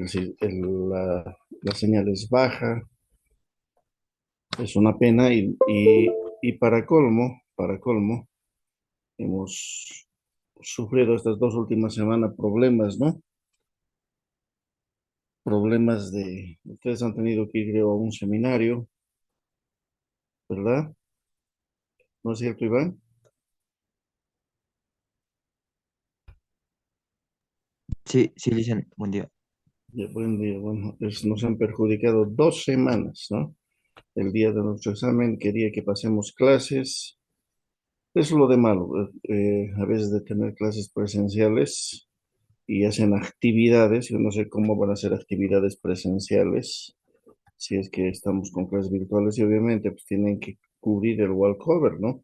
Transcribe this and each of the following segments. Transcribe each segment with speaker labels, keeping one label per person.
Speaker 1: la señal es baja, es una pena y para colmo, hemos sufrido estas 2 últimas semanas problemas, ¿no? Ustedes han tenido que ir creo, a un seminario, ¿verdad? ¿No es cierto, Iván?
Speaker 2: Sí, sí, Licen, buen día.
Speaker 1: Ya, buen día, bueno, nos han perjudicado 2 semanas, ¿no? El día de nuestro examen quería que pasemos clases. Eso es lo de malo, a veces de tener clases presenciales y hacen actividades, yo no sé cómo van a ser actividades presenciales, si es que estamos con clases virtuales y obviamente pues tienen que cubrir el walkover, ¿no?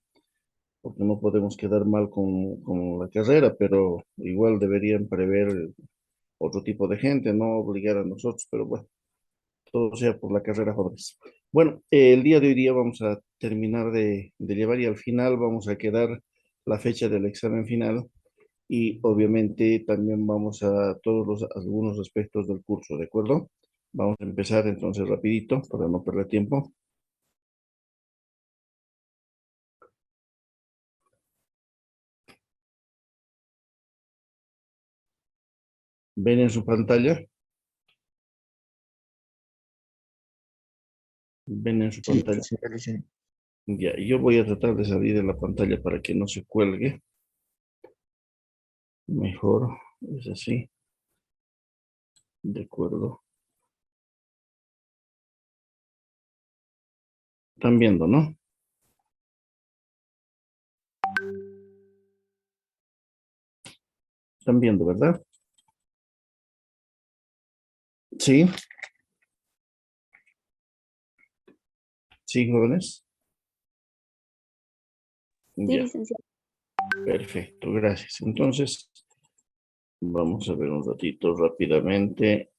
Speaker 1: Porque no podemos quedar mal con la carrera, pero igual deberían prever otro tipo de gente, no obligar a nosotros, pero bueno, todo sea por la carrera, jóvenes. Bueno, el día de hoy día vamos a terminar de llevar y al final vamos a quedar la fecha del examen final y obviamente también vamos a algunos aspectos del curso, ¿de acuerdo? Vamos a empezar entonces rapidito para no perder tiempo. ¿Ven en su pantalla? ¿Ven en su
Speaker 2: Sí,
Speaker 1: pantalla?
Speaker 2: sí, Licen.
Speaker 1: Ya, yo voy a tratar de salir de la pantalla para que no se cuelgue. Mejor, es así, de acuerdo. Están viendo, ¿no? Están viendo, ¿verdad? Sí, sí, jóvenes.
Speaker 3: Sí,
Speaker 1: Ya,
Speaker 3: licenciado.
Speaker 1: perfecto, gracias. Entonces, vamos a ver un ratito rápidamente.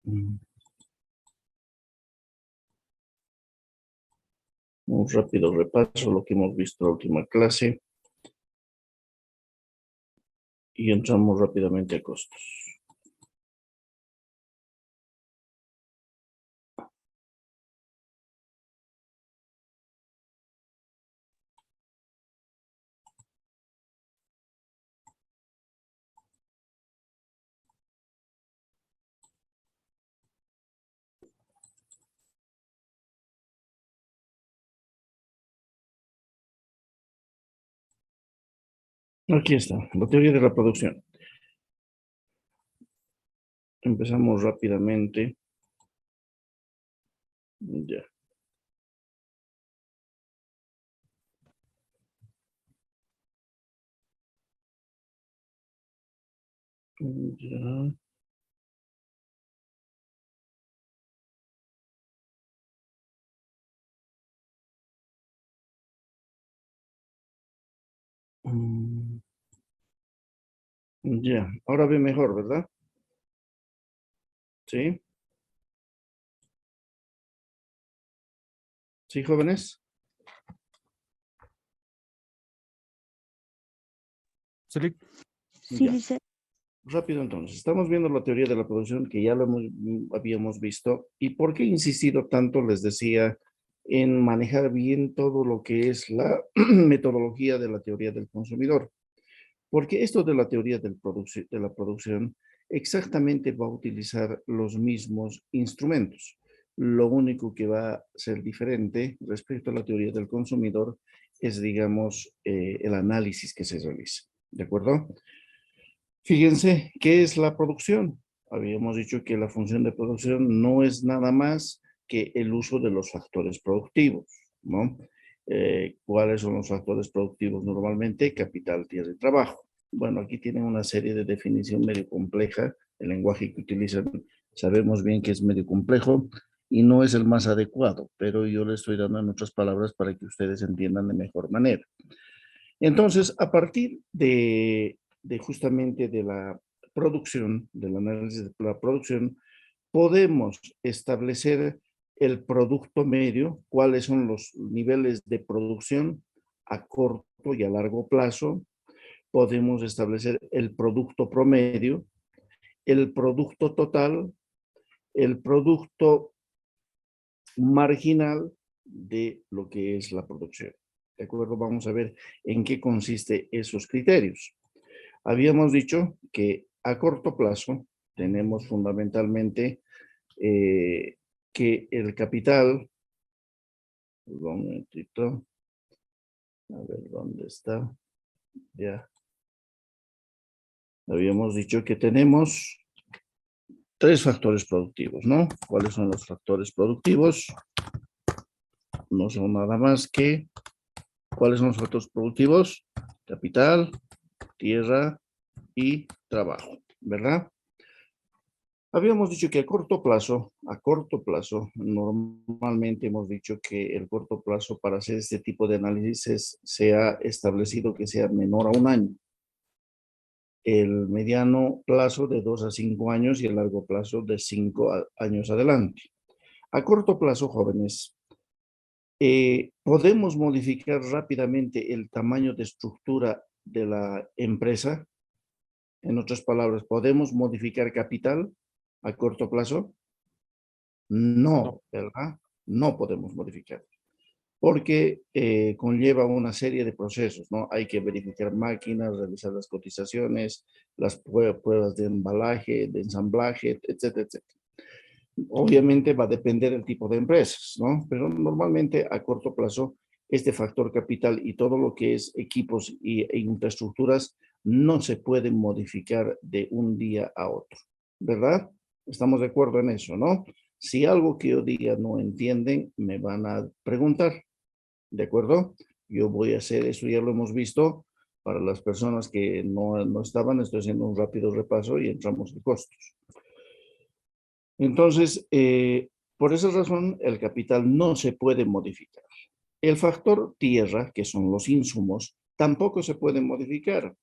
Speaker 1: Mm, Un rápido repaso, lo que hemos visto en la última clase y entramos rápidamente a costos. Aquí está, la teoría de la producción. Empezamos rápidamente. Ya. Ya. Mm, Ya. Ahora ve mejor, ¿verdad? Sí. Sí, jóvenes.
Speaker 2: Sí,
Speaker 3: Sí,
Speaker 1: Ya.
Speaker 3: licenciado.
Speaker 1: Rápido entonces. Estamos viendo la teoría de la producción que ya habíamos visto. ¿Y por qué he insistido tanto, les decía, en manejar bien todo lo que es la metodología de la teoría del consumidor? Porque esto de la teoría de la producción exactamente va a utilizar los mismos instrumentos. Lo único que va a ser diferente respecto a la teoría del consumidor es, digamos, el análisis que se realiza. ¿De acuerdo? Fíjense, ¿qué es la producción? Habíamos dicho que la función de producción no es nada más que el uso de los factores productivos, ¿no? ¿Cuáles son los factores productivos normalmente? Capital, tierra y trabajo. Bueno, aquí tienen una serie de definición medio compleja. El lenguaje que utilizan sabemos bien que es medio complejo y no es el más adecuado, pero yo le estoy dando en otras palabras para que ustedes entiendan de mejor manera. Entonces, a partir de justamente de la producción, del análisis de la producción, podemos establecer el producto medio, cuáles son los niveles de producción a corto y a largo plazo. Podemos establecer el producto promedio el producto total, el producto marginal de lo que es la producción. ¿De acuerdo? Vamos a ver en qué consiste esos criterios. Habíamos dicho que a corto plazo tenemos fundamentalmente que el capital, un momentito, a ver dónde está, ya. Habíamos dicho que tenemos 3 factores productivos, ¿no? ¿Cuáles son los factores productivos? No son nada más que, ¿cuáles son los factores productivos? Capital, tierra y trabajo, ¿verdad? Habíamos dicho que a corto plazo, normalmente hemos dicho que el corto plazo para hacer este tipo de análisis se ha establecido que sea menor a 1 año. El mediano plazo de 2 a 5 años y el largo plazo de 5 años adelante. A corto plazo, jóvenes, podemos modificar rápidamente el tamaño de estructura de la empresa. En otras palabras, ¿podemos modificar capital a corto plazo? No, ¿verdad? No podemos modificar, porque conlleva una serie de procesos, ¿no? Hay que verificar máquinas, realizar las cotizaciones, las pruebas de embalaje, de ensamblaje, etcétera, etcétera. Obviamente va a depender del tipo de empresas, ¿no? Pero normalmente a corto plazo, este factor capital y todo lo que es equipos e infraestructuras no se pueden modificar de un día a otro, ¿verdad? Estamos de acuerdo en eso, ¿no? Si algo que yo diga no entienden, me van a preguntar, ¿de acuerdo? Yo voy a hacer eso, ya lo hemos visto. Para las personas que no estaban, estoy haciendo un rápido repaso y entramos en costos. Entonces, por esa razón, el capital no se puede modificar. El factor tierra, que son los insumos, tampoco se puede modificar.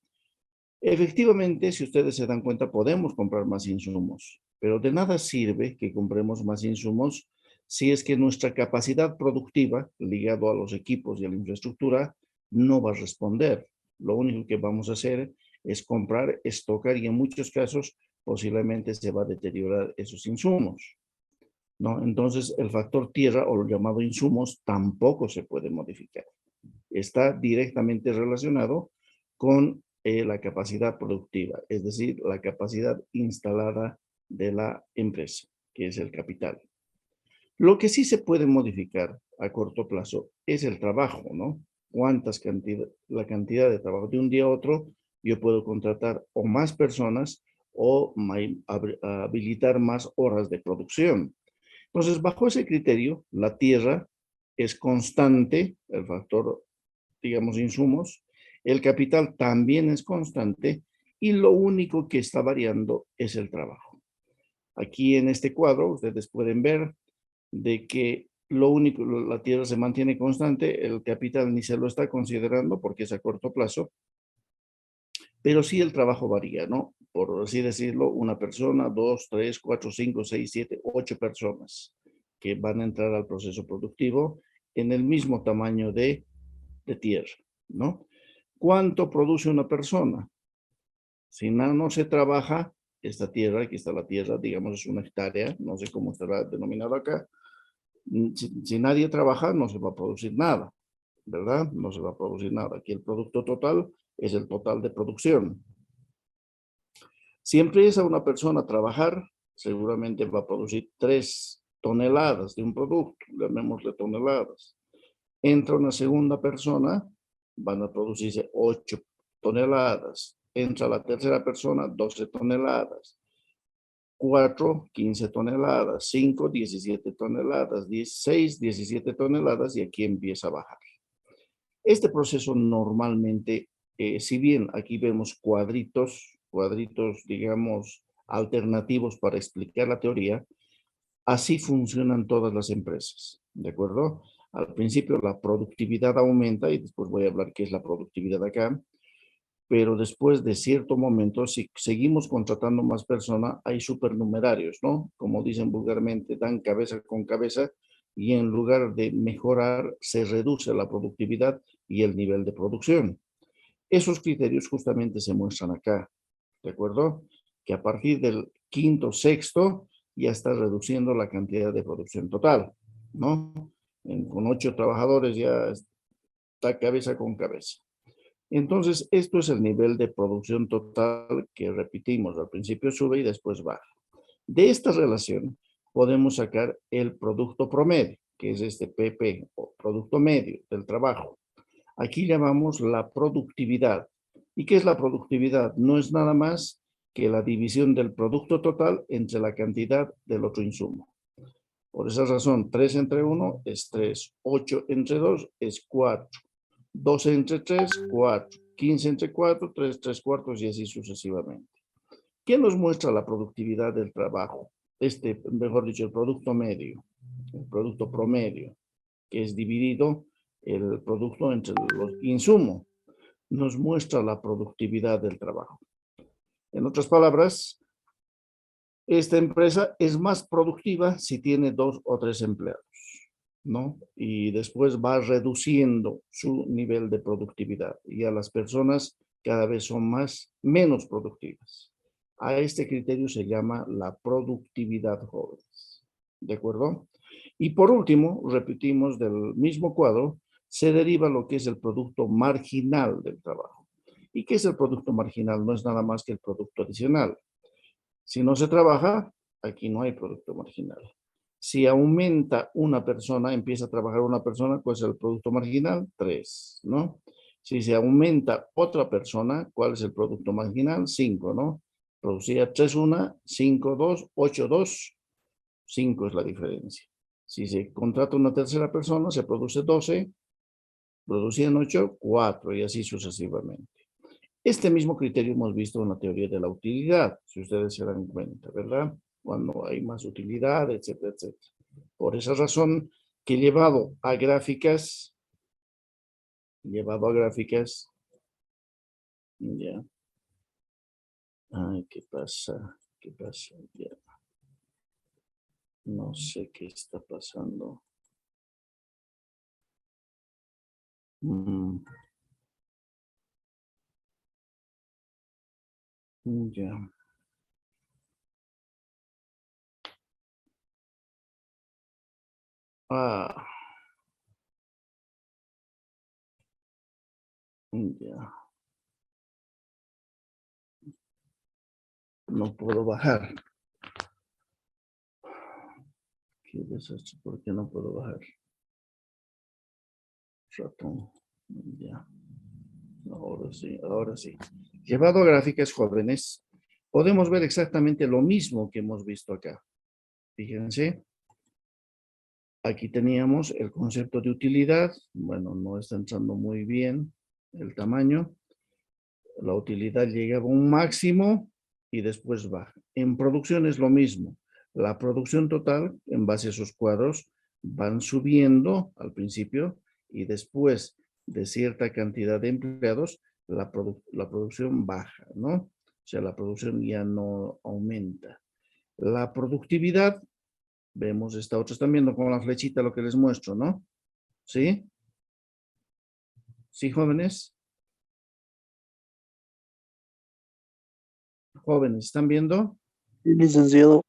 Speaker 1: Efectivamente, si ustedes se dan cuenta, podemos comprar más insumos, pero de nada sirve que compremos más insumos si es que nuestra capacidad productiva, ligado a los equipos y a la infraestructura, no va a responder. Lo único que vamos a hacer es comprar, estocar y en muchos casos posiblemente se va a deteriorar esos insumos, ¿no? Entonces, el factor tierra o lo llamado insumos tampoco se puede modificar. Está directamente relacionado con la capacidad productiva, es decir, la capacidad instalada de la empresa, que es el capital. Lo que sí se puede modificar a corto plazo es el trabajo, ¿no? La cantidad de trabajo. De un día a otro, yo puedo contratar o más personas o habilitar más horas de producción. Entonces, bajo ese criterio, la tierra es constante, el factor, digamos, insumos, el capital también es constante y lo único que está variando es el trabajo. Aquí en este cuadro ustedes pueden ver de que lo único, la tierra se mantiene constante, el capital ni se lo está considerando porque es a corto plazo, pero sí el trabajo varía, ¿no? Por así decirlo, una persona, 2, 3, 4, 5, 6, 7, 8 personas que van a entrar al proceso productivo en el mismo tamaño de tierra, ¿no? ¿Cuánto produce una persona? Si no se trabaja, esta tierra, aquí está la tierra, digamos es una hectárea, no sé cómo estará denominado acá. Si nadie trabaja, no se va a producir nada, ¿verdad? No se va a producir nada. Aquí el producto total es el total de producción. Si empieza una persona a trabajar, seguramente va a producir 3 toneladas de un producto, llamémosle toneladas. Entra una segunda persona, van a producirse 8 toneladas. Entra la tercera persona, 12 toneladas. 4, 15 toneladas. 5, 17 toneladas. 16, 17 toneladas y aquí empieza a bajar. Este proceso normalmente, si bien aquí vemos cuadritos, digamos, alternativos para explicar la teoría, así funcionan todas las empresas, ¿de acuerdo? Al principio la productividad aumenta y después voy a hablar qué es la productividad acá, pero después de cierto momento, si seguimos contratando más personas, hay supernumerarios, ¿no? Como dicen vulgarmente, dan cabeza con cabeza y en lugar de mejorar, se reduce la productividad y el nivel de producción. Esos criterios justamente se muestran acá, ¿de acuerdo? Que a partir del quinto, sexto, ya está reduciendo la cantidad de producción total, ¿no? Con 8 trabajadores ya está cabeza con cabeza. Entonces, esto es el nivel de producción total que repetimos, al principio sube y después baja. De esta relación podemos sacar el producto promedio, que es este PP, o producto medio del trabajo. Aquí llamamos la productividad. ¿Y qué es la productividad? No es nada más que la división del producto total entre la cantidad del otro insumo. Por esa razón, 3 entre 1 es 3, 8 entre 2 es 4, 12 entre 3, 4, 15 entre 4, 3, 3 cuartos y así sucesivamente. ¿Qué nos muestra la productividad del trabajo? Mejor dicho, el producto medio, el producto promedio, que es dividido el producto entre los insumos, nos muestra la productividad del trabajo. En otras palabras, esta empresa es más productiva si tiene 2 o 3 empleados, ¿no? Y después va reduciendo su nivel de productividad y a las personas cada vez son menos productivas. A este criterio se llama la productividad joven. ¿De acuerdo? Y por último, repetimos del mismo cuadro, se deriva lo que es el producto marginal del trabajo. ¿Y qué es el producto marginal? No es nada más que el producto adicional. Si no se trabaja, aquí no hay producto marginal. Si aumenta una persona, empieza a trabajar una persona, ¿cuál es el producto marginal? 3, ¿no? Si se aumenta otra persona, ¿cuál es el producto marginal? 5, ¿no? Producía 3, 1, 5, 2, 8, 2, 5 es la diferencia. Si se contrata una tercera persona, se produce 12, producían 8, 4 y así sucesivamente. Este mismo criterio hemos visto en la teoría de la utilidad, si ustedes se dan cuenta, ¿verdad? Cuando hay más utilidad, etcétera, etcétera. Por esa razón que llevado a gráficas, ya. Ay, ¿qué pasa? ¿Qué pasa? Ya. No sé qué está pasando. Ya. Ah, ya. No puedo bajar. Qué desastre, ¿por qué no puedo bajar? Ratón. Ya. Ahora sí, ahora sí. Llevado a gráficas jóvenes, podemos ver exactamente lo mismo que hemos visto acá. Fíjense, aquí teníamos el concepto de utilidad. Bueno, no está entrando muy bien el tamaño. La utilidad llegaba a un máximo y después baja. En producción es lo mismo. La producción total, en base a esos cuadros, van subiendo al principio y después de cierta cantidad de empleados, la producción baja, ¿no? O sea, la producción ya no aumenta. La productividad, vemos esta otra, están viendo con la flechita lo que les muestro, ¿no? ¿Sí? ¿Sí, jóvenes? Jóvenes, ¿están viendo?
Speaker 3: Sí, licenciado.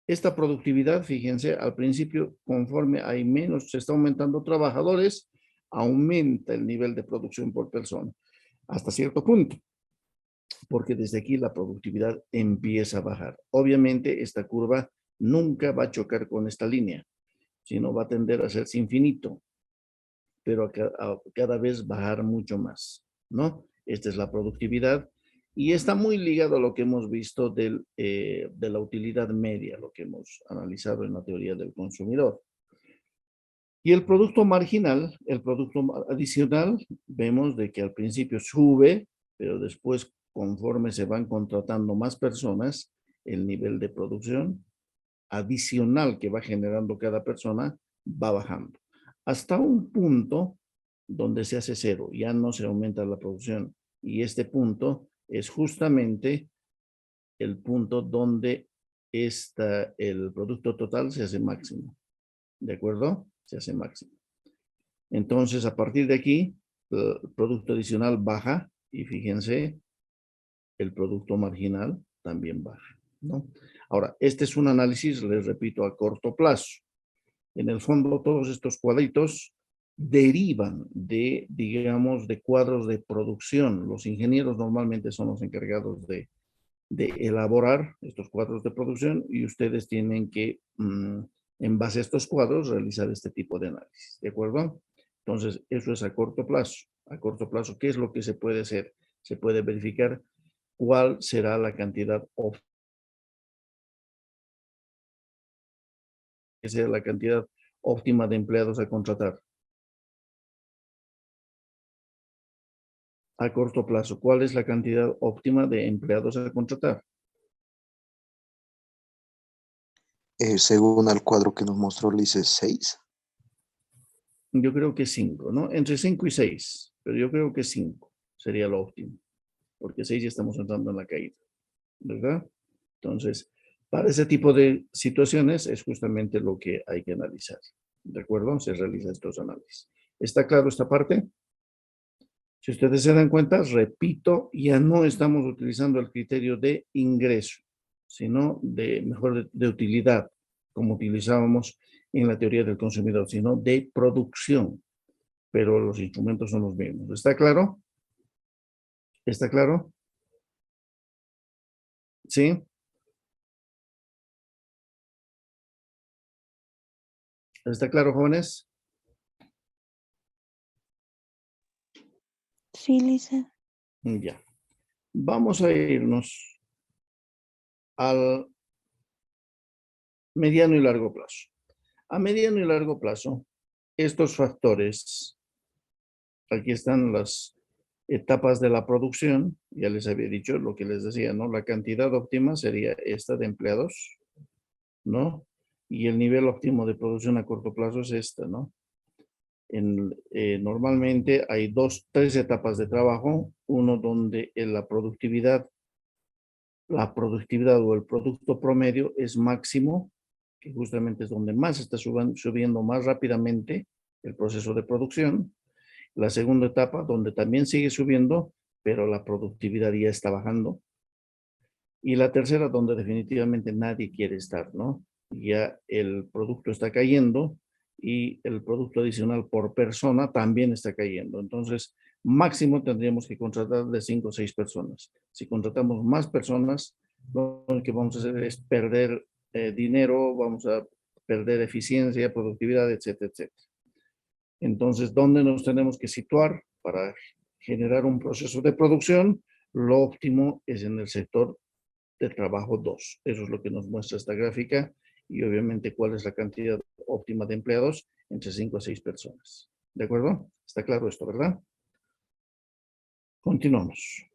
Speaker 1: Esta productividad, fíjense, al principio, conforme hay menos, se está aumentando trabajadores, aumenta el nivel de producción por persona, hasta cierto punto, porque desde aquí la productividad empieza a bajar. Obviamente, esta curva nunca va a chocar con esta línea, sino va a tender a hacerse infinito, pero a cada vez bajar mucho más, ¿no? Esta es la productividad y está muy ligado a lo que hemos visto de la utilidad media, lo que hemos analizado en la teoría del consumidor. Y el producto marginal, el producto adicional, vemos de que al principio sube, pero después, conforme se van contratando más personas, el nivel de producción adicional que va generando cada persona va bajando. Hasta un punto donde se hace cero, ya no se aumenta la producción. Y este punto es justamente el punto donde el producto total se hace máximo. ¿De acuerdo? Se hace máximo. Entonces, a partir de aquí, el producto adicional baja y fíjense, el producto marginal también baja. ¿no? Ahora, este es un análisis, les repito, a corto plazo. En el fondo, todos estos cuadritos derivan de, digamos, de cuadros de producción. Los ingenieros normalmente son los encargados de elaborar estos cuadros de producción y ustedes tienen que, en base a estos cuadros, realizar este tipo de análisis, ¿de acuerdo? Entonces, eso es a corto plazo. A corto plazo, ¿qué es lo que se puede hacer? Se puede verificar cuál será la cantidad óptima, que sea la cantidad óptima de empleados a contratar. A corto plazo, ¿cuál es la cantidad óptima de empleados a contratar?
Speaker 3: Según el cuadro que nos mostró, le dice 6.
Speaker 1: Yo creo que 5, ¿no? Entre 5 y 6, pero yo creo que 5 sería lo óptimo, porque 6 ya estamos entrando en la caída, ¿verdad? Entonces, para ese tipo de situaciones es justamente lo que hay que analizar, ¿de acuerdo? Se realizan estos análisis. ¿Está claro esta parte? Si ustedes se dan cuenta, repito, ya no estamos utilizando el criterio de ingreso, sino de mejor de utilidad, como utilizábamos en la teoría del consumidor, sino de producción, pero los instrumentos son los mismos. ¿Está claro? ¿Está claro? ¿Sí? ¿Está claro, jóvenes?
Speaker 4: Sí, Lisa.
Speaker 1: Ya. Vamos a irnos al mediano y largo plazo. A mediano y largo plazo, estos factores, aquí están las etapas de la producción, ya les había dicho lo que les decía, ¿no? La cantidad óptima sería esta de empleados, ¿no? Y el nivel óptimo de producción a corto plazo es esta, ¿no? Normalmente hay tres etapas de trabajo, uno donde la productividad o el producto promedio es máximo, que justamente es donde más está subiendo más rápidamente el proceso de producción. La segunda etapa, donde también sigue subiendo, pero la productividad ya está bajando. Y la tercera, donde definitivamente nadie quiere estar, ¿no? Ya el producto está cayendo y el producto adicional por persona también está cayendo. Entonces, máximo tendríamos que contratar de 5 o 6 personas. Si contratamos más personas, lo que vamos a hacer es perder dinero, vamos a perder eficiencia, productividad, etcétera, etcétera. Entonces, ¿dónde nos tenemos que situar para generar un proceso de producción? Lo óptimo es en el sector de trabajo 2. Eso es lo que nos muestra esta gráfica y obviamente cuál es la cantidad óptima de empleados entre 5 a 6 personas. ¿De acuerdo? Está claro esto, ¿verdad? Continuamos.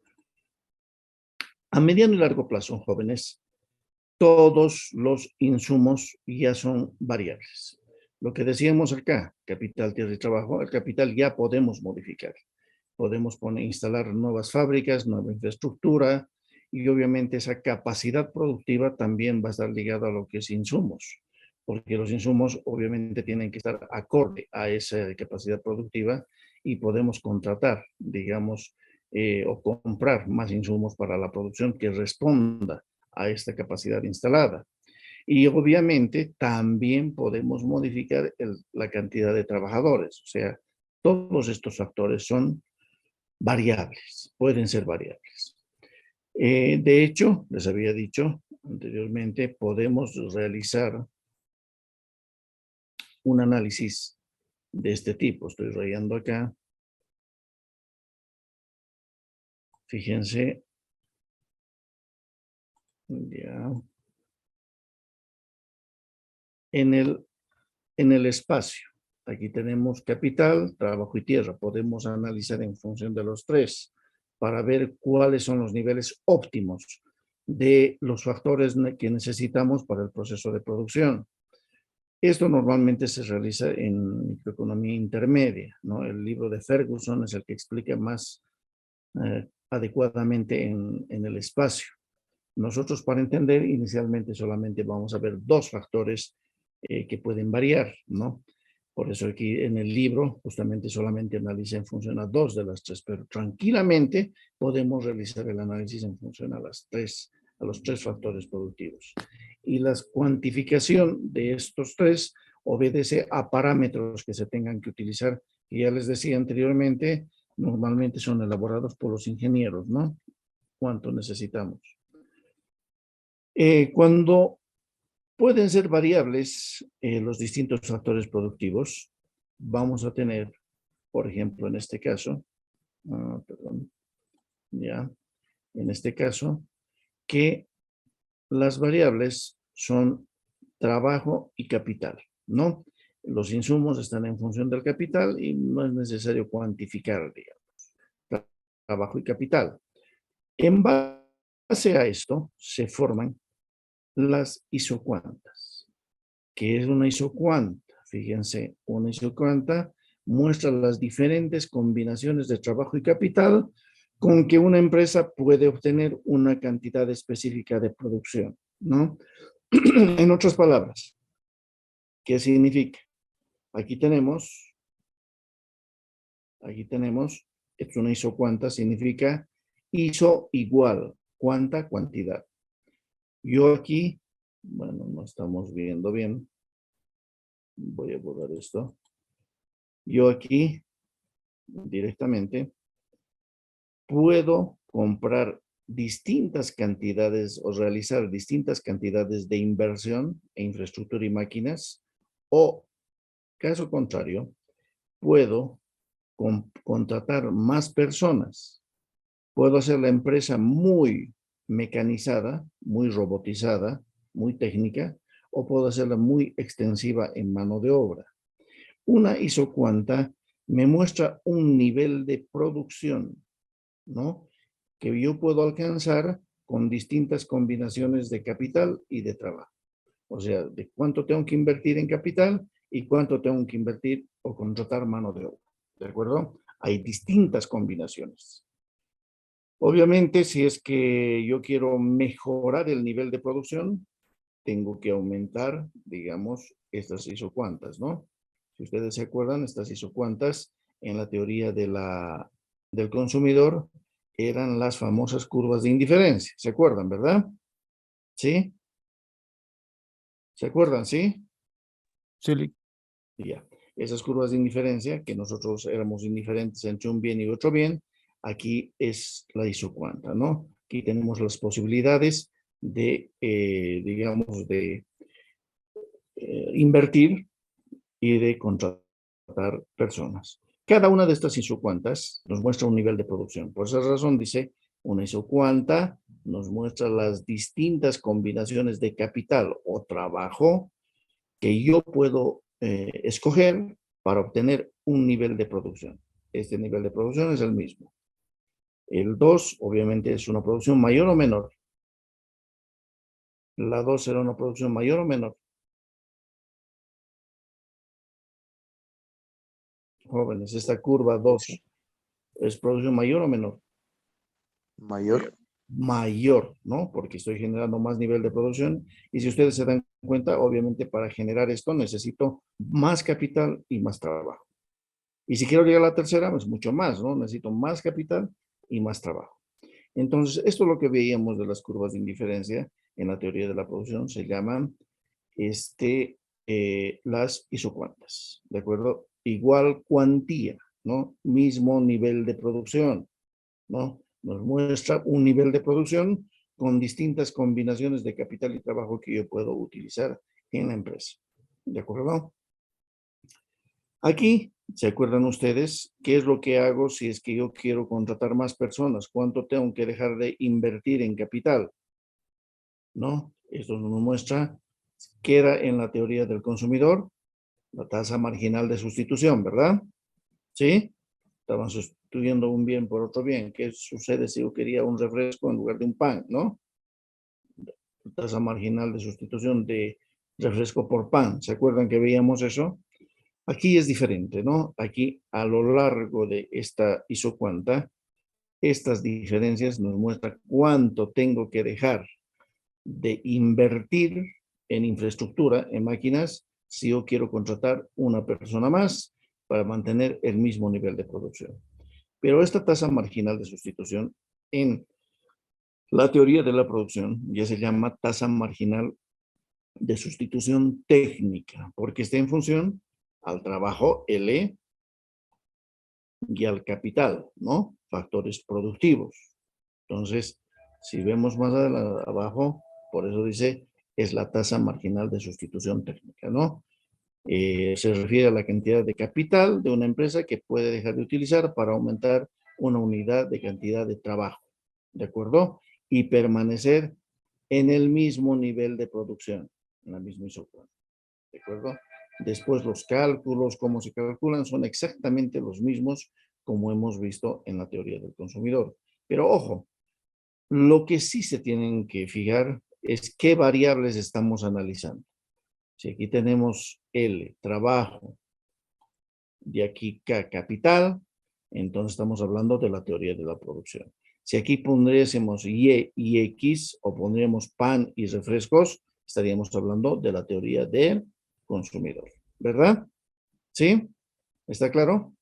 Speaker 1: A mediano y largo plazo, jóvenes, todos los insumos ya son variables. Lo que decíamos acá, capital, tierra y trabajo, el capital ya podemos modificar. Podemos instalar nuevas fábricas, nueva infraestructura y obviamente esa capacidad productiva también va a estar ligada a lo que es insumos, porque los insumos obviamente tienen que estar acorde a esa capacidad productiva y podemos contratar, digamos, o comprar más insumos para la producción que responda a esta capacidad instalada. Y obviamente también podemos modificar la cantidad de trabajadores, o sea, todos estos factores son variables, pueden ser variables. De hecho, les había dicho anteriormente, podemos realizar un análisis de este tipo. Estoy rayando acá. Fíjense. Ya. En el espacio. Aquí tenemos capital, trabajo y tierra. Podemos analizar en función de los tres para ver cuáles son los niveles óptimos de los factores que necesitamos para el proceso de producción. Esto normalmente se realiza en microeconomía intermedia, ¿no? El libro de Ferguson es el que explica más adecuadamente en el espacio. Nosotros, para entender, inicialmente solamente vamos a ver dos factores que pueden variar, ¿no? Por eso aquí en el libro justamente solamente analiza en función a dos de las tres, pero tranquilamente podemos realizar el análisis en función a las tres a los 3 factores productivos. Y la cuantificación de estos 3 obedece a parámetros que se tengan que utilizar, que ya les decía anteriormente, normalmente son elaborados por los ingenieros, ¿no? ¿Cuánto necesitamos? Cuando pueden ser variables los distintos factores productivos, vamos a tener, por ejemplo, en este caso, en este caso, que las variables son trabajo y capital, ¿no? Los insumos están en función del capital y no es necesario cuantificar, digamos, trabajo y capital. En base a esto se forman las isocuantas. ¿Qué es una isocuanta? Fíjense, una isocuanta muestra las diferentes combinaciones de trabajo y capital con que una empresa puede obtener una cantidad específica de producción, ¿no? En otras palabras, ¿qué significa? Aquí tenemos, es una isocuanta, significa iso igual, cuanta, cantidad. Yo aquí, bueno, no estamos viendo bien. Voy a borrar esto. Yo aquí, directamente, puedo comprar distintas cantidades o realizar distintas cantidades de inversión en infraestructura y máquinas, o, caso contrario, puedo contratar más personas. Puedo hacer la empresa muy mecanizada, muy robotizada, muy técnica, o puedo hacerla muy extensiva en mano de obra. Una isocuanta me muestra un nivel de producción, ¿no? Que yo puedo alcanzar con distintas combinaciones de capital y de trabajo. O sea, de cuánto tengo que invertir en capital y cuánto tengo que invertir o contratar mano de obra. ¿De acuerdo? Hay distintas combinaciones. Obviamente, si es que yo quiero mejorar el nivel de producción, tengo que aumentar, digamos, estas isocuantas, ¿no? Si ustedes se acuerdan, estas isocuantas en la teoría del consumidor eran las famosas curvas de indiferencia. ¿Se acuerdan, verdad? ¿Sí? ¿Se acuerdan, sí?
Speaker 2: Sí,
Speaker 1: Ya. Esas curvas de indiferencia, que nosotros éramos indiferentes entre un bien y otro bien, aquí es la isocuanta, ¿no? Aquí tenemos las posibilidades de, digamos, de invertir y de contratar personas. Cada una de estas isocuantas nos muestra un nivel de producción. Por esa razón dice, una isocuanta nos muestra las distintas combinaciones de capital o trabajo que yo puedo escoger para obtener un nivel de producción. Este nivel de producción es el mismo. El 2, obviamente, es una producción mayor o menor. La 2 será una producción mayor o menor. Jóvenes, esta curva 2 es producción mayor o menor.
Speaker 3: Mayor.
Speaker 1: Mayor, ¿no? Porque estoy generando más nivel de producción. Y si ustedes se dan cuenta, obviamente para generar esto necesito más capital y más trabajo. Y si quiero llegar a la tercera, pues mucho más, ¿no? Necesito más capital y más trabajo. Entonces, esto es lo que veíamos de las curvas de indiferencia en la teoría de la producción. Se llaman las isocuantas, ¿de acuerdo? Igual cuantía, ¿no? Mismo nivel de producción, ¿no? Nos muestra un nivel de producción con distintas combinaciones de capital y trabajo que yo puedo utilizar en la empresa, ¿de acuerdo? Aquí, ¿se acuerdan ustedes qué es lo que hago si es que yo quiero contratar más personas? ¿Cuánto tengo que dejar de invertir en capital? ¿No? Esto nos muestra, queda en la teoría del consumidor, la tasa marginal de sustitución, ¿verdad? ¿Sí? Estaban sustituyendo un bien por otro bien. ¿Qué sucede si yo quería un refresco en lugar de un pan, no? La tasa marginal de sustitución de refresco por pan. ¿Se acuerdan que veíamos eso? Aquí es diferente, ¿no? Aquí a lo largo de esta isocuanta, estas diferencias nos muestran cuánto tengo que dejar de invertir en infraestructura, en máquinas, si yo quiero contratar una persona más para mantener el mismo nivel de producción. Pero esta tasa marginal de sustitución en La teoría de la producción ya se llama tasa marginal de sustitución técnica, porque está en función al trabajo L y al capital, ¿no? Factores productivos. Entonces, si vemos más abajo, por eso dice, es la tasa marginal de sustitución técnica, ¿no? Se refiere a la cantidad de capital de una empresa que puede dejar de utilizar para aumentar una unidad de cantidad de trabajo, ¿de acuerdo? Y permanecer en el mismo nivel de producción, en la misma isocuenta, ¿de acuerdo? Después los cálculos, cómo se calculan, son exactamente los mismos como hemos visto en la teoría del consumidor. Pero ojo, lo que sí se tienen que fijar es qué variables estamos analizando. Si aquí tenemos L, trabajo, de aquí K, capital, entonces estamos hablando de la teoría de la producción. Si aquí pondríamos Y y X o pondríamos pan y refrescos, estaríamos hablando de la teoría del consumidor, ¿verdad? ¿Sí? ¿Está claro?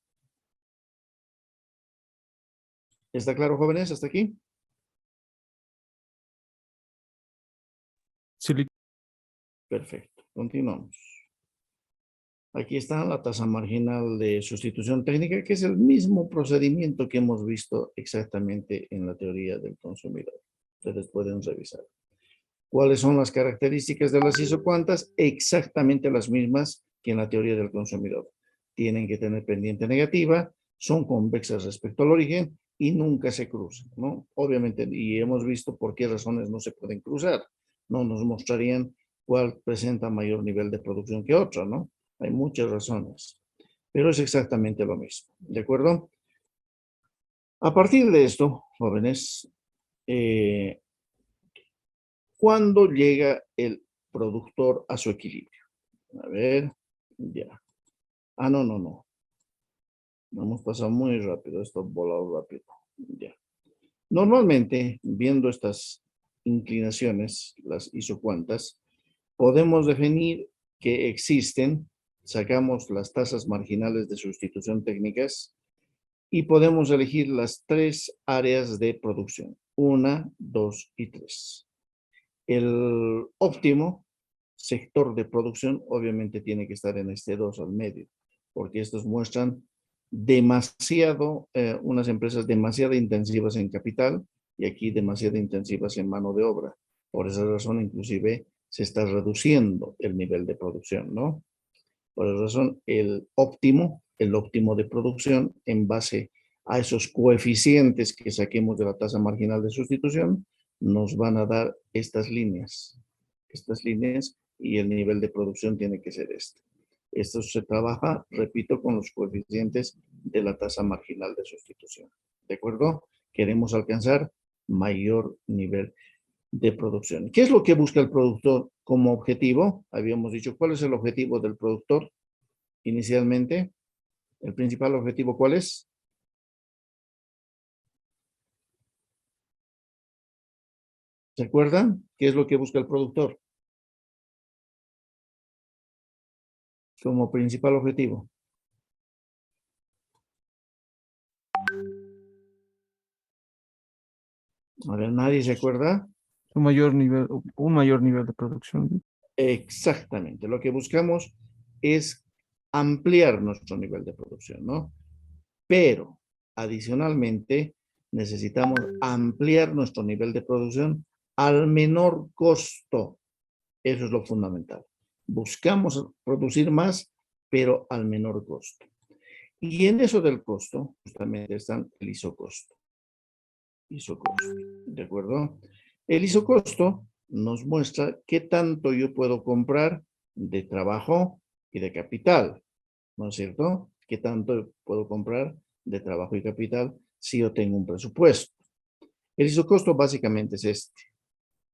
Speaker 1: ¿Está claro, jóvenes, hasta aquí?
Speaker 2: Sí,
Speaker 1: Perfecto, continuamos. Aquí está la tasa marginal de sustitución técnica, que es el mismo procedimiento que hemos visto exactamente en la teoría del consumidor. Ustedes pueden revisar. ¿Cuáles son las características de las isocuantas? Exactamente las mismas que en la teoría del consumidor. Tienen que tener pendiente negativa, son convexas respecto al origen y nunca se cruzan, ¿no? Obviamente, y hemos visto por qué razones no se pueden cruzar. No nos mostrarían cuál presenta mayor nivel de producción que otra, ¿no? Hay muchas razones, pero es exactamente lo mismo, ¿de acuerdo? A partir de esto, jóvenes, ¿cuándo llega el productor a su equilibrio? A ver, ya. No. Hemos pasado muy rápido, esto ha volado rápido. Ya. Normalmente, viendo estas inclinaciones, las isocuantas, podemos definir que existen, sacamos las tasas marginales de sustitución técnicas y podemos elegir las tres áreas de producción, 1, 2 y 3. El óptimo sector de producción obviamente tiene que estar en este 2 al medio, porque estos muestran unas empresas demasiado intensivas en capital y aquí demasiado intensivas en mano de obra. Por esa razón, inclusive, se está reduciendo el nivel de producción, ¿no? Por esa razón, el óptimo de producción en base a esos coeficientes que saquemos de la tasa marginal de sustitución, nos van a dar estas líneas, y el nivel de producción tiene que ser este. Esto se trabaja, repito, con los coeficientes de la tasa marginal de sustitución. ¿De acuerdo? Queremos alcanzar mayor nivel de producción. ¿Qué es lo que busca el productor como objetivo? Habíamos dicho, ¿cuál es el objetivo del productor inicialmente? ¿El principal objetivo cuál es? ¿Se acuerdan? ¿Qué es lo que busca el productor como principal objetivo? A ver, ¿nadie se acuerda?
Speaker 2: un mayor nivel de producción.
Speaker 1: Exactamente. Lo que buscamos es ampliar nuestro nivel de producción, ¿no? Pero, adicionalmente, necesitamos ampliar nuestro nivel de producción al menor costo. Eso es lo fundamental. Buscamos producir más, pero al menor costo. Y en eso del costo, justamente está el isocosto. Isocosto, ¿de acuerdo? El isocosto nos muestra qué tanto yo puedo comprar de trabajo y de capital, ¿no es cierto? ¿Qué tanto puedo comprar de trabajo y capital si yo tengo un presupuesto? El isocosto básicamente es este.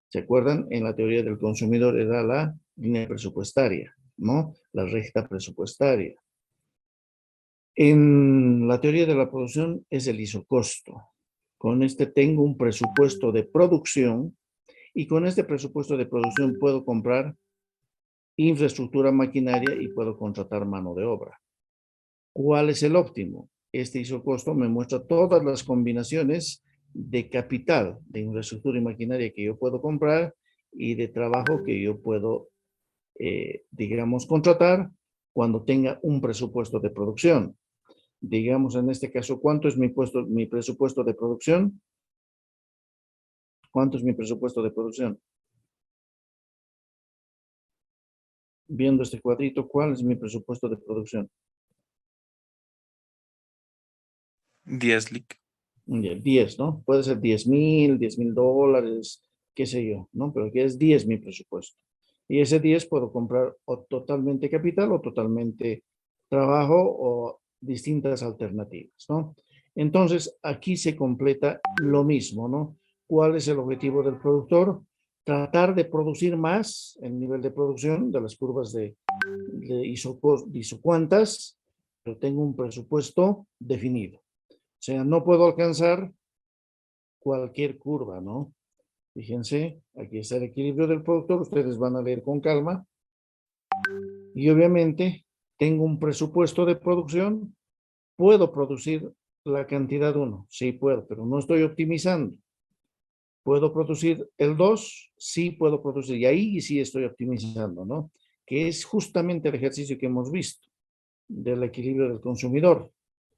Speaker 1: ¿Se acuerdan? En la teoría del consumidor era la línea presupuestaria, ¿no? La recta presupuestaria. En la teoría de la producción es el isocosto. Con este tengo un presupuesto de producción y con este presupuesto de producción puedo comprar infraestructura maquinaria y puedo contratar mano de obra. ¿Cuál es el óptimo? Este isocosto me muestra todas las combinaciones de capital, de infraestructura y maquinaria que yo puedo comprar y de trabajo que yo puedo, digamos, contratar cuando tenga un presupuesto de producción. Digamos, en este caso, ¿cuánto es mi presupuesto de producción? ¿Cuánto es mi presupuesto de producción? Viendo este cuadrito, ¿cuál es mi presupuesto de producción?
Speaker 4: 10 Lick.
Speaker 1: 10, ¿no? Puede ser 10,000, $10,000, qué sé yo, ¿no? Pero aquí es 10 mi presupuesto. Y ese 10 puedo comprar o totalmente capital o totalmente trabajo o distintas alternativas, ¿no? Entonces, aquí se completa lo mismo, ¿no? ¿Cuál es el objetivo del productor? Tratar de producir más el nivel de producción de las curvas de isocuantas, pero tengo un presupuesto definido. O sea, no puedo alcanzar cualquier curva, ¿no? Fíjense, aquí está el equilibrio del productor, ustedes van a leer con calma. Y obviamente tengo un presupuesto de producción, puedo producir la cantidad 1, sí puedo, pero no estoy optimizando. ¿Puedo producir el 2? Sí puedo producir, y ahí sí estoy optimizando, ¿no? Que es justamente el ejercicio que hemos visto del equilibrio del consumidor.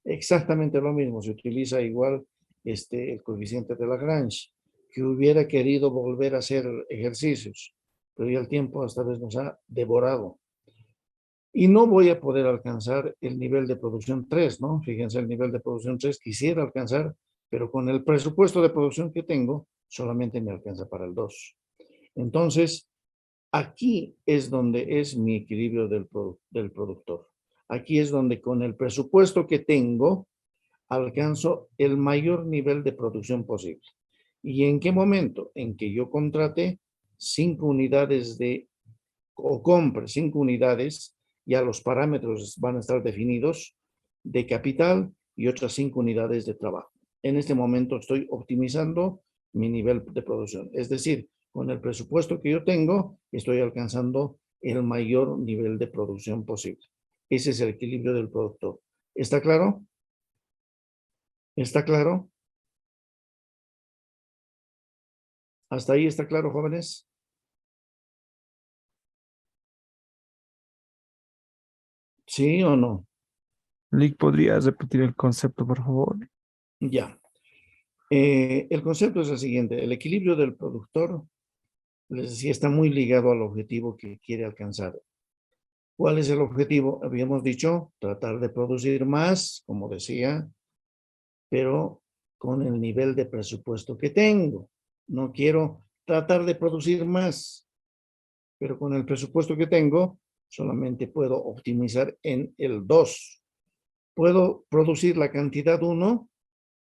Speaker 1: Exactamente lo mismo, se utiliza igual el coeficiente de Lagrange, que hubiera querido volver a hacer ejercicios, pero ya el tiempo esta vez nos ha devorado. Y no voy a poder alcanzar el nivel de producción 3, ¿no? Fíjense, el nivel de producción 3 quisiera alcanzar, pero con el presupuesto de producción que tengo, solamente me alcanza para el 2. Entonces, aquí es donde es mi equilibrio del productor. Aquí es donde con el presupuesto que tengo, alcanzo el mayor nivel de producción posible. ¿Y en qué momento? En que yo contrate 5 unidades o compre 5 unidades, ya los parámetros van a estar definidos, de capital y otras 5 unidades de trabajo. En este momento estoy optimizando mi nivel de producción. Es decir, con el presupuesto que yo tengo, estoy alcanzando el mayor nivel de producción posible. Ese es el equilibrio del productor. ¿Está claro? ¿Está claro? ¿Hasta ahí está claro, jóvenes? ¿Sí o no?
Speaker 2: Lick, ¿podrías repetir el concepto, por favor?
Speaker 1: Ya. El concepto es el siguiente. El equilibrio del productor, les decía, está muy ligado al objetivo que quiere alcanzar. ¿Cuál es el objetivo? Habíamos dicho, tratar de producir más, como decía, pero con el nivel de presupuesto que tengo. No quiero tratar de producir más, pero con el presupuesto que tengo, solamente puedo optimizar en el 2. ¿Puedo producir la cantidad 1?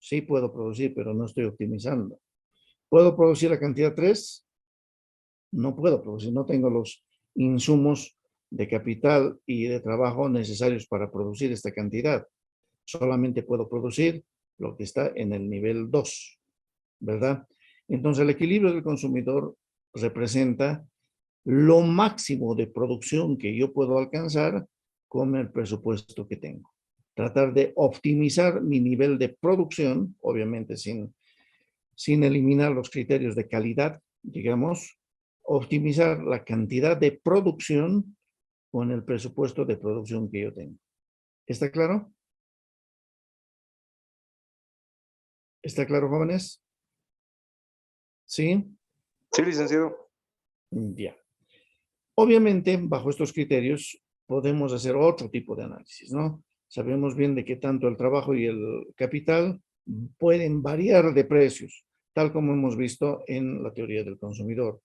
Speaker 1: Sí puedo producir, pero no estoy optimizando. ¿Puedo producir la cantidad 3? No puedo producir, no tengo los insumos de capital y de trabajo necesarios para producir esta cantidad. Solamente puedo producir lo que está en el nivel 2, ¿verdad? Entonces el equilibrio del consumidor representa lo máximo de producción que yo puedo alcanzar con el presupuesto que tengo. Tratar de optimizar mi nivel de producción, obviamente sin eliminar los criterios de calidad, digamos, optimizar la cantidad de producción con el presupuesto de producción que yo tengo. ¿Está claro? ¿Está claro, jóvenes? ¿Sí?
Speaker 3: Sí, licenciado.
Speaker 1: Ya. Obviamente, bajo estos criterios, podemos hacer otro tipo de análisis, ¿no? Sabemos bien de que tanto el trabajo y el capital pueden variar de precios, tal como hemos visto en la teoría del consumidor.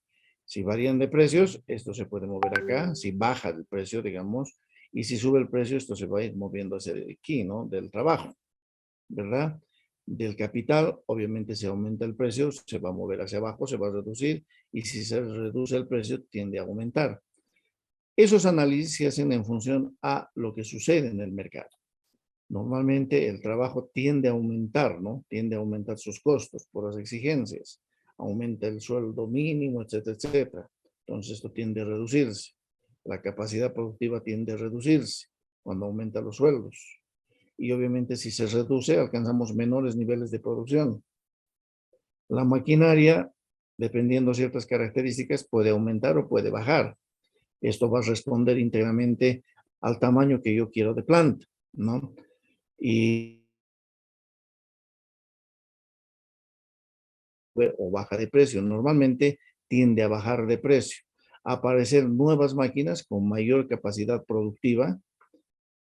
Speaker 1: Si varían de precios, esto se puede mover acá, si baja el precio, digamos, y si sube el precio, esto se va a ir moviendo hacia aquí, ¿no? Del trabajo, ¿verdad? Del capital, obviamente si aumenta el precio, se va a mover hacia abajo, se va a reducir, y si se reduce el precio, tiende a aumentar. Esos análisis se hacen en función a lo que sucede en el mercado. Normalmente el trabajo tiende a aumentar, ¿no? Tiende a aumentar sus costos por las exigencias. Aumenta el sueldo mínimo, etcétera, etcétera. Entonces esto tiende a reducirse. La capacidad productiva tiende a reducirse cuando aumentan los sueldos. Y obviamente si se reduce, alcanzamos menores niveles de producción. La maquinaria, dependiendo de ciertas características, puede aumentar o puede bajar. Esto va a responder íntegramente al tamaño que yo quiero de planta, ¿no? Y o baja de precio. Normalmente tiende a bajar de precio. Aparecer nuevas máquinas con mayor capacidad productiva,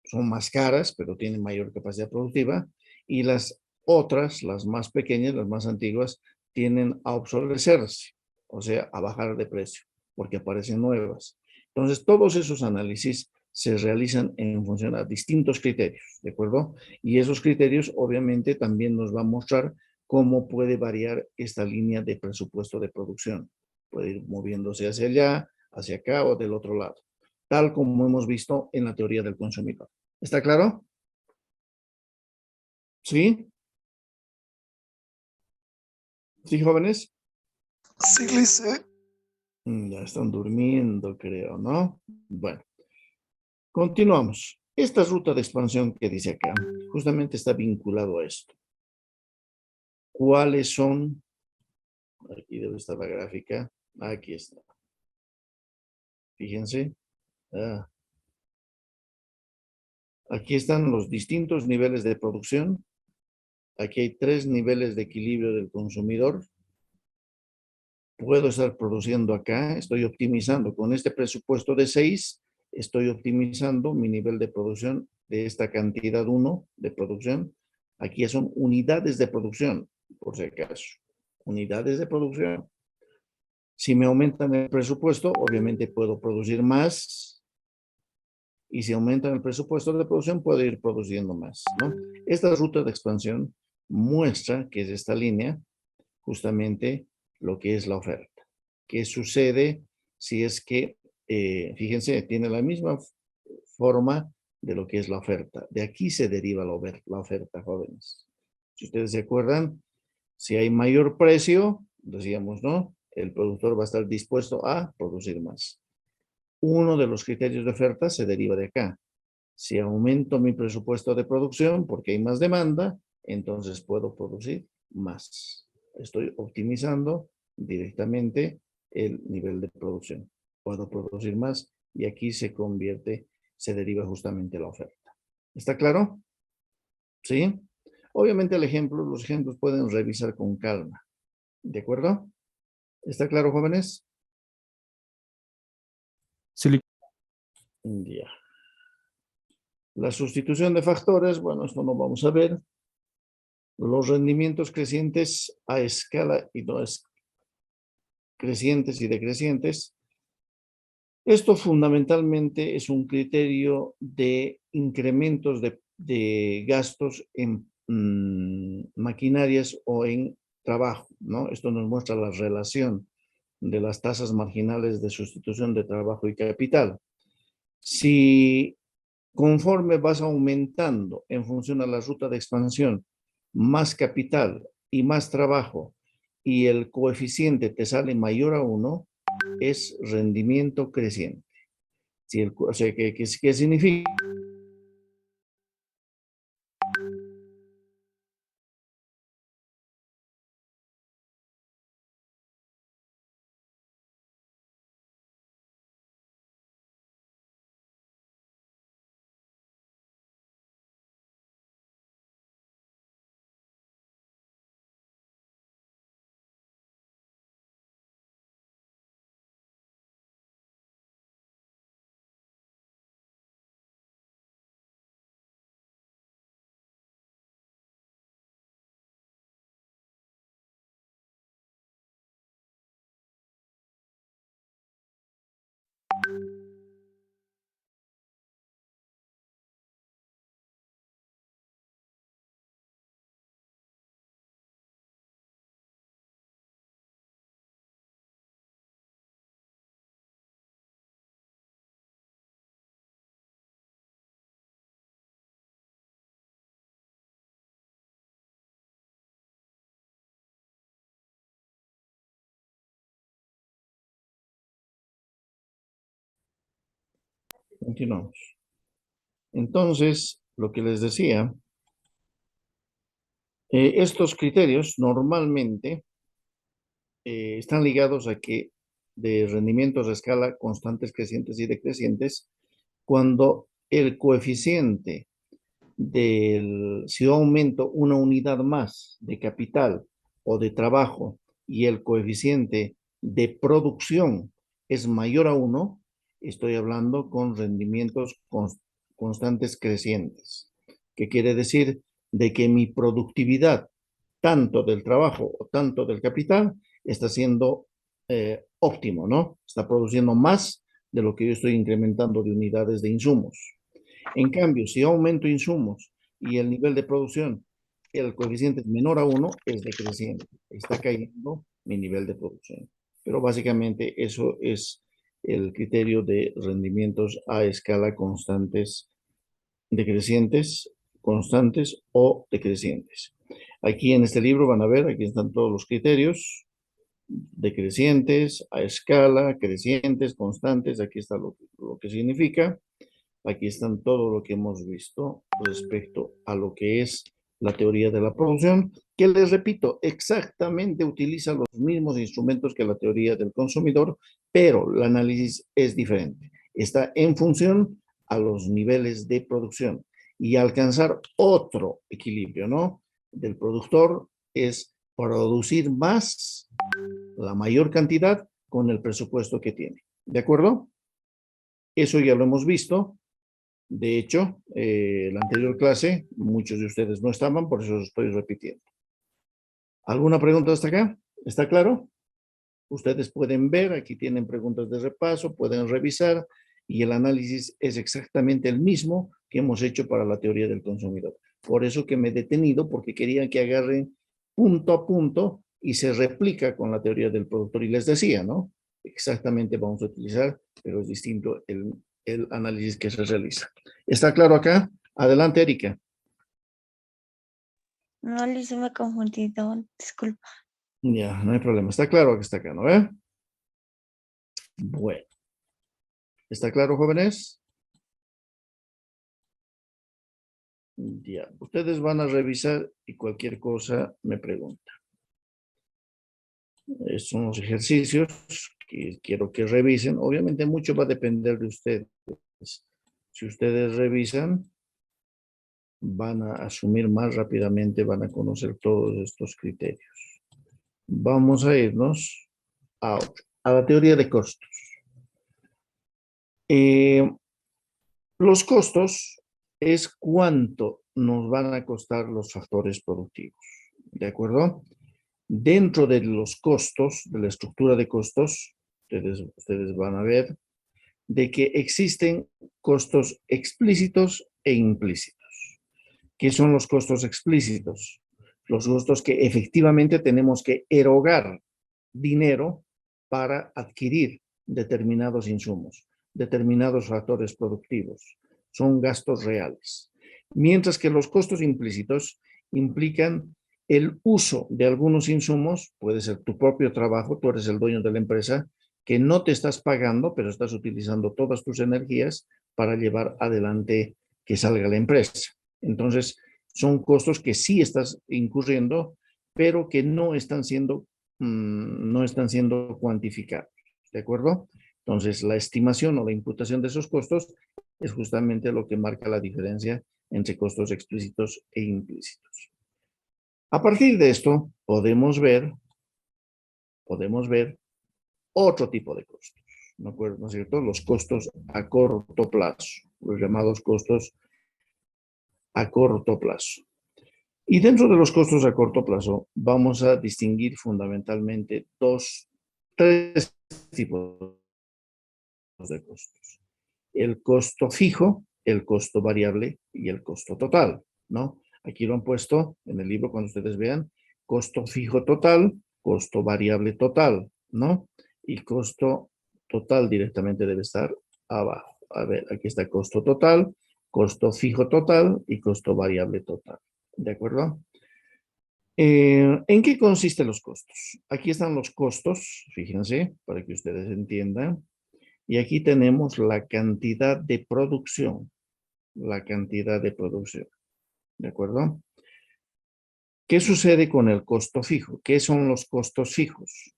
Speaker 1: son más caras, pero tienen mayor capacidad productiva, y las otras, las más pequeñas, las más antiguas, tienden a obsolecerse, o sea, a bajar de precio, porque aparecen nuevas. Entonces, todos esos análisis se realizan en función a distintos criterios, ¿de acuerdo? Y esos criterios obviamente también nos va a mostrar cómo puede variar esta línea de presupuesto de producción. Puede ir moviéndose hacia allá, hacia acá o del otro lado, tal como hemos visto en la teoría del consumidor. ¿Está claro? ¿Sí? ¿Sí, jóvenes?
Speaker 3: Sí, Lice.
Speaker 1: Ya están durmiendo, creo, ¿no? Bueno, continuamos. Esta ruta de expansión que dice acá, justamente está vinculado a esto. ¿Cuáles son? Aquí debe estar la gráfica. Aquí está. Fíjense. Ah, aquí están los distintos niveles de producción. Aquí hay 3 niveles de equilibrio del consumidor. Puedo estar produciendo acá, estoy optimizando con este presupuesto de 6, estoy optimizando mi nivel de producción de esta cantidad 1 de producción. Aquí son unidades de producción, por si acaso. Unidades de producción. Si me aumentan el presupuesto, obviamente puedo producir más. Y si aumentan el presupuesto de producción, puedo ir produciendo más, ¿no? Esta ruta de expansión muestra que es esta línea justamente lo que es la oferta. ¿Qué sucede si es que, fíjense, tiene la misma forma de lo que es la oferta? De aquí se deriva la oferta, jóvenes. Si ustedes se acuerdan, si hay mayor precio, decíamos, ¿no? El productor va a estar dispuesto a producir más. Uno de los criterios de oferta se deriva de acá. Si aumento mi presupuesto de producción porque hay más demanda, entonces puedo producir más. Estoy optimizando directamente el nivel de producción. Puedo producir más y aquí se deriva justamente la oferta. ¿Está claro? ¿Sí? Obviamente los ejemplos pueden revisar con calma. ¿De acuerdo? ¿Está claro, jóvenes?
Speaker 2: Sí,
Speaker 1: Ya. La sustitución de factores, bueno, esto no vamos a ver. Los rendimientos crecientes a escala y no es crecientes y decrecientes. Esto fundamentalmente es un criterio de incrementos de gastos en maquinarias o en trabajo, ¿no? Esto nos muestra la relación de las tasas marginales de sustitución de trabajo y capital. Si conforme vas aumentando en función a la ruta de expansión, más capital y más trabajo, y el coeficiente te sale mayor a 1, es rendimiento creciente. Si o sea, ¿qué significa? Continuamos. Entonces, lo que les decía, estos criterios normalmente están ligados a que de rendimientos a escala constantes, crecientes y decrecientes, cuando el coeficiente si yo aumento una unidad más de capital o de trabajo y el coeficiente de producción es mayor a 1, estoy hablando con rendimientos constantes crecientes. ¿Qué quiere decir? De que mi productividad, tanto del trabajo o tanto del capital, está siendo óptimo, ¿no? Está produciendo más de lo que yo estoy incrementando de unidades de insumos. En cambio, si aumento insumos y el nivel de producción, el coeficiente es menor a 1, es decreciente. Está cayendo mi nivel de producción. Pero básicamente eso es el criterio de rendimientos a escala constantes, decrecientes, constantes o decrecientes. Aquí en este libro van a ver, aquí están todos los criterios decrecientes, a escala, crecientes, constantes. Aquí está lo que significa. Aquí están todo lo que hemos visto respecto a lo que es la teoría de la producción, que les repito, exactamente utiliza los mismos instrumentos que la teoría del consumidor, pero el análisis es diferente. Está en función a los niveles de producción y alcanzar otro equilibrio, ¿no? Del productor es producir más, la mayor cantidad con el presupuesto que tiene. ¿De acuerdo? Eso ya lo hemos visto. De hecho, la anterior clase, muchos de ustedes no estaban, por eso os estoy repitiendo. ¿Alguna pregunta hasta acá? ¿Está claro? Ustedes pueden ver, aquí tienen preguntas de repaso, pueden revisar, y el análisis es exactamente el mismo que hemos hecho para la teoría del consumidor. Por eso que me he detenido, porque quería que agarren punto a punto y se replica con la teoría del productor. Y les decía, ¿no? Exactamente vamos a utilizar, pero es distinto el análisis que se realiza. ¿Está claro acá? Adelante, Erika.
Speaker 5: No, Luis, me he confundido, disculpa.
Speaker 1: Ya, no hay problema. Está claro que está acá, ¿no ve? Bueno. ¿Está claro, jóvenes? Ya. Ustedes van a revisar y cualquier cosa me pregunta. Estos son los ejercicios que quiero que revisen. Obviamente mucho va a depender de ustedes. Si ustedes revisan, van a asumir más rápidamente, van a conocer todos estos criterios. Vamos a irnos a la teoría de costos. Los costos es cuánto nos van a costar los factores productivos. ¿De acuerdo? Dentro de los costos, de la estructura de costos, ustedes van a ver de que existen costos explícitos e implícitos. ¿Qué son los costos explícitos? Los costos que efectivamente tenemos que erogar dinero para adquirir determinados insumos, determinados factores productivos. Son gastos reales. Mientras que los costos implícitos implican el uso de algunos insumos, puede ser tu propio trabajo, tú eres el dueño de la empresa, que no te estás pagando, pero estás utilizando todas tus energías para llevar adelante que salga la empresa. Entonces, son costos que sí estás incurriendo, pero que no están siendo cuantificados. ¿De acuerdo? Entonces, la estimación o la imputación de esos costos es justamente lo que marca la diferencia entre costos explícitos e implícitos. A partir de esto, podemos ver otro tipo de costos, ¿no es cierto? Los costos a corto plazo, los llamados costos a corto plazo. Y dentro de los costos a corto plazo, vamos a distinguir fundamentalmente tres tipos de costos. El costo fijo, el costo variable y el costo total, ¿no? Aquí lo han puesto en el libro cuando ustedes vean, costo fijo total, costo variable total, ¿no? Y costo total directamente debe estar abajo. A ver, aquí está costo total, costo fijo total y costo variable total. ¿De acuerdo? ¿En qué consisten los costos? Aquí están los costos, fíjense, para que ustedes entiendan. Y aquí tenemos la cantidad de producción. La cantidad de producción. ¿De acuerdo? ¿Qué sucede con el costo fijo? ¿Qué son los costos fijos?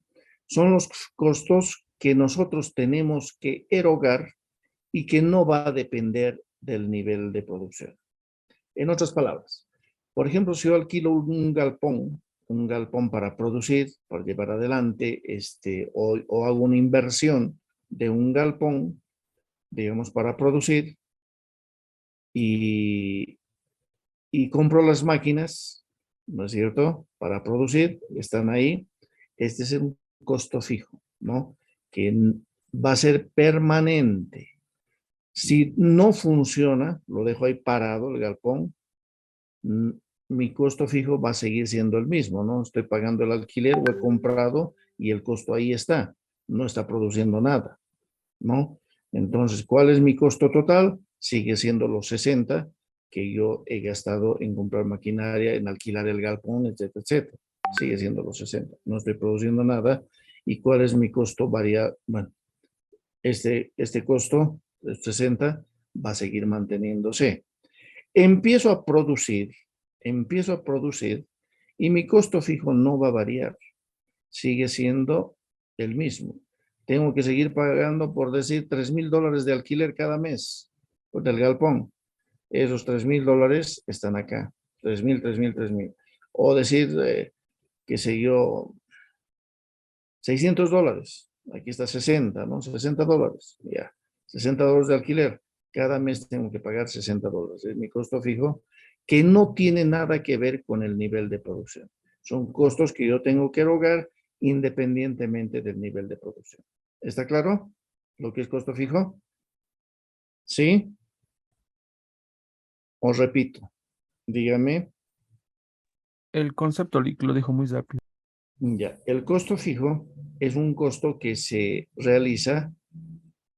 Speaker 1: son los costos que nosotros tenemos que erogar y que no va a depender del nivel de producción. En otras palabras, por ejemplo, si yo alquilo un galpón para producir, para llevar adelante, o hago una inversión de un galpón, digamos, para producir, y compro las máquinas, ¿no es cierto?, para producir, están ahí. Este es un costo fijo, ¿no?, que va a ser permanente. Si no funciona, lo dejo ahí parado el galpón, mi costo fijo va a seguir siendo el mismo, ¿no? Estoy pagando el alquiler o he comprado y el costo ahí está, no está produciendo nada, ¿no? Entonces, ¿cuál es mi costo total? Sigue siendo los 60 que yo he gastado en comprar maquinaria, en alquilar el galpón, etcétera, etcétera. Sigue siendo los 60. No estoy produciendo nada. ¿Y cuál es mi costo variable? Bueno, este costo, de 60, va a seguir manteniéndose. Empiezo a producir y mi costo fijo no va a variar. Sigue siendo el mismo. Tengo que seguir pagando, por decir, $3,000 de alquiler cada mes del galpón. Esos $3,000 están acá. 3,000, 3,000, 3,000. O decir, qué sé yo, $600. Aquí está 60, ¿no? $60. Ya. $60 de alquiler. Cada mes tengo que pagar $60. Es mi costo fijo, que no tiene nada que ver con el nivel de producción. Son costos que yo tengo que erogar independientemente del nivel de producción. ¿Está claro lo que es costo fijo? ¿Sí? Os repito, dígame.
Speaker 2: El concepto lo dijo muy rápido.
Speaker 1: Ya, el costo fijo es un costo que se realiza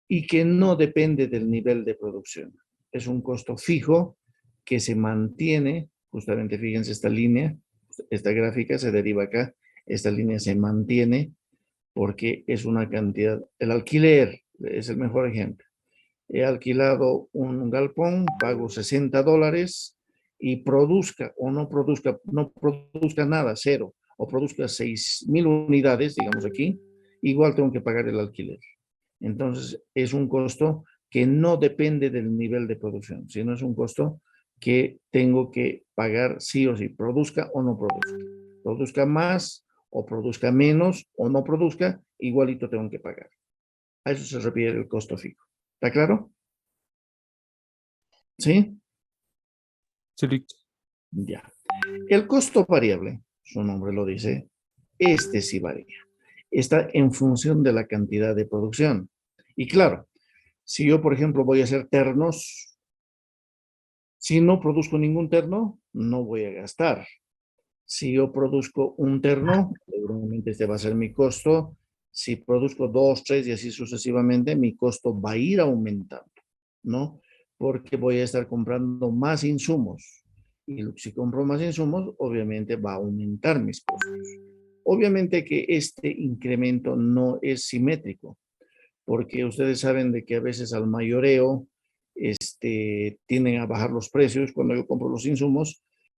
Speaker 1: y que no depende del nivel de producción. Es un costo fijo que se mantiene, justamente fíjense esta línea, esta gráfica se deriva acá, esta línea se mantiene porque es una cantidad, el alquiler es el mejor ejemplo. He alquilado un galpón, pago $60 y produzca o no produzca nada, cero, o produzca 6,000 unidades, digamos aquí, igual tengo que pagar el alquiler. Entonces, es un costo que no depende del nivel de producción, sino es un costo que tengo que pagar sí o sí, produzca o no produzca. Produzca más o produzca menos o no produzca, igualito tengo que pagar. A eso se refiere el costo fijo. ¿Está claro? ¿Sí?
Speaker 2: Sí,
Speaker 1: Ya. El costo variable, su nombre lo dice, este sí varía. Está en función de la cantidad de producción. Y claro, si yo, por ejemplo, voy a hacer ternos, si no produzco ningún terno, no voy a gastar. Si yo produzco un terno, seguramente este va a ser mi costo. Si produzco 2, 3 y así sucesivamente, mi costo va a ir aumentando, ¿no? Porque voy a estar comprando más insumos. Y si compro más insumos, obviamente va a aumentar mis costos. Obviamente que este incremento no es simétrico, porque ustedes saben de que a veces al mayoreo tienden a bajar los precios cuando yo compro los insumos